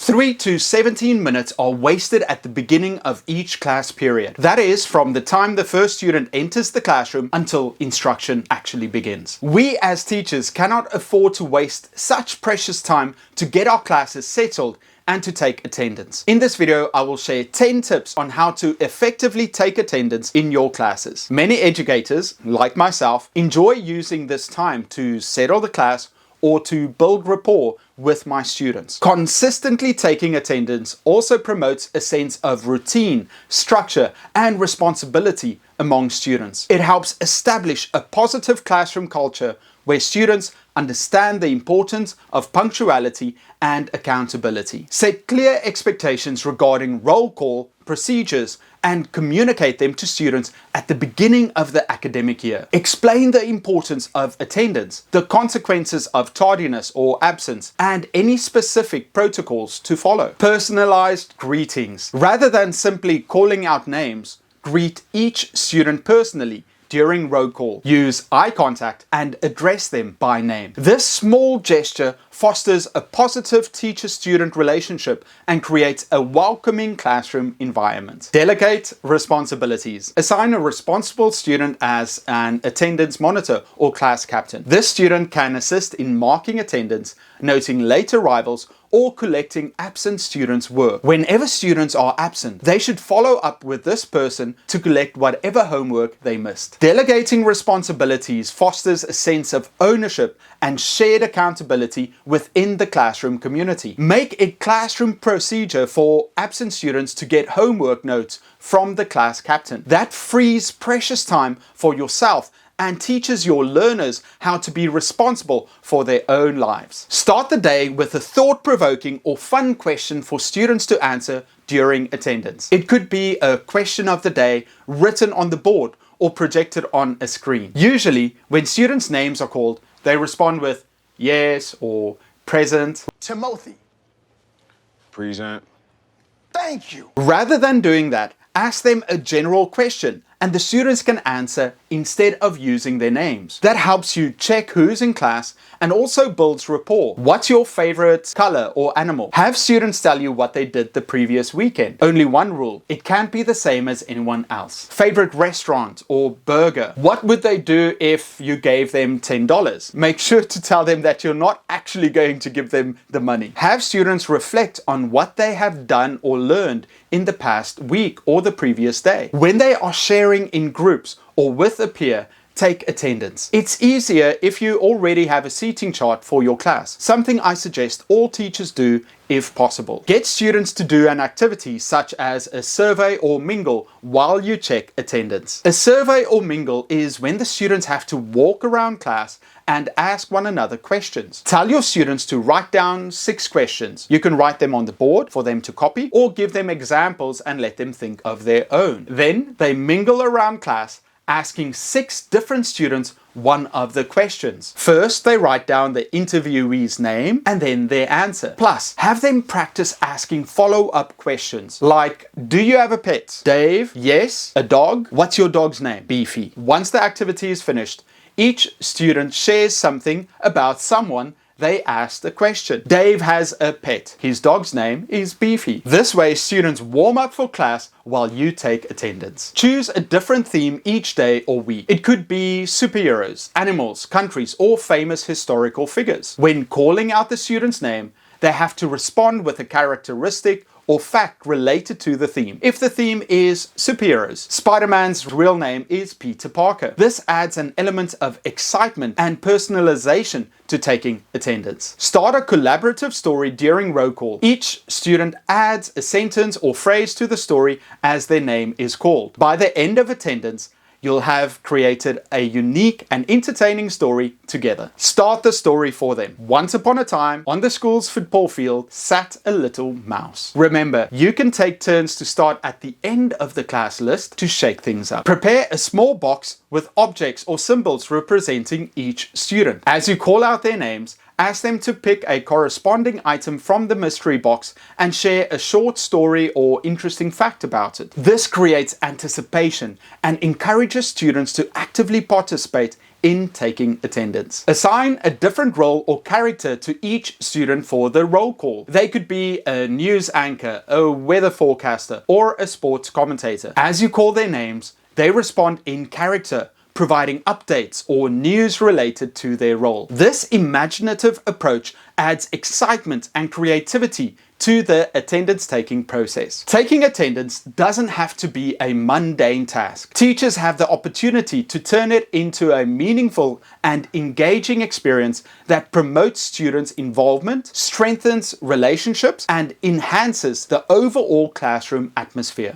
3 to 17 minutes are wasted at the beginning of each class period. That is, from the time the first student enters the classroom until instruction actually begins. We as teachers cannot afford to waste such precious time to get our classes settled and to take attendance. In this video, I will share 10 tips on how to effectively take attendance in your classes. Many educators, like myself, enjoy using this time to settle the class or to build rapport with my students. Consistently taking attendance also promotes a sense of routine, structure, and responsibility among students. It helps establish a positive classroom culture where students understand the importance of punctuality and accountability. Set clear expectations regarding roll call procedures and communicate them to students at the beginning of the academic year. Explain the importance of attendance, the consequences of tardiness or absence, and any specific protocols to follow. Personalized greetings. Rather than simply calling out names, greet each student personally during roll call. Use eye contact and address them by name. This small gesture fosters a positive teacher-student relationship and creates a welcoming classroom environment. Delegate responsibilities. Assign a responsible student as an attendance monitor or class captain. This student can assist in marking attendance, noting late arrivals, or collecting absent students' work. Whenever students are absent, they should follow up with this person to collect whatever homework they missed. Delegating responsibilities fosters a sense of ownership and shared accountability within the classroom community. Make a classroom procedure for absent students to get homework notes from the class captain. That frees precious time for yourself and teaches your learners how to be responsible for their own lives. Start the day with a thought-provoking or fun question for students to answer during attendance. It could be a question of the day written on the board or projected on a screen. Usually, when students' names are called, they respond with yes or present. Timothy. Present. Thank you. Rather than doing that, ask them a general question and the students can answer instead of using their names. That helps you check who's in class and also builds rapport. What's your favorite color or animal? Have students tell you what they did the previous weekend. Only one rule: it can't be the same as anyone else. Favorite restaurant or burger? What would they do if you gave them $10? Make sure to tell them that you're not actually going to give them the money. Have students reflect on what they have done or learned in the past week or the previous day. When they are sharing in groups or with a peer, take attendance. It's easier if you already have a seating chart for your class, something I suggest all teachers do if possible. Get students to do an activity such as a survey or mingle while you check attendance. A survey or mingle is when the students have to walk around class and ask one another questions. Tell your students to write down 6 questions. You can write them on the board for them to copy or give them examples and let them think of their own. Then they mingle around class asking 6 different students one of the questions. First, they write down the interviewee's name and then their answer. Plus, have them practice asking follow-up questions like, do you have a pet? Dave? Yes. A dog? What's your dog's name? Beefy. Once the activity is finished, each student shares something about someone they asked a question. Dave has a pet. His dog's name is Beefy. This way, students warm up for class while you take attendance. Choose a different theme each day or week. It could be superheroes, animals, countries, or famous historical figures. When calling out the student's name, they have to respond with a characteristic or fact related to the theme. If the theme is superheroes, Spider-Man's real name is Peter Parker. This adds an element of excitement and personalization to taking attendance. Start a collaborative story during roll call. Each student adds a sentence or phrase to the story as their name is called. By the end of attendance, you'll have created a unique and entertaining story together. Start the story for them. Once upon a time, on the school's football field, sat a little mouse. Remember, you can take turns to start at the end of the class list to shake things up. Prepare a small box with objects or symbols representing each student. As you call out their names, ask them to pick a corresponding item from the mystery box and share a short story or interesting fact about it. This creates anticipation and encourages students to actively participate in taking attendance. Assign a different role or character to each student for the roll call. They could be a news anchor, a weather forecaster, or a sports commentator. As you call their names, they respond in character, providing updates or news related to their role. This imaginative approach adds excitement and creativity to the attendance taking process. Taking attendance doesn't have to be a mundane task. Teachers have the opportunity to turn it into a meaningful and engaging experience that promotes students' involvement, strengthens relationships, and enhances the overall classroom atmosphere.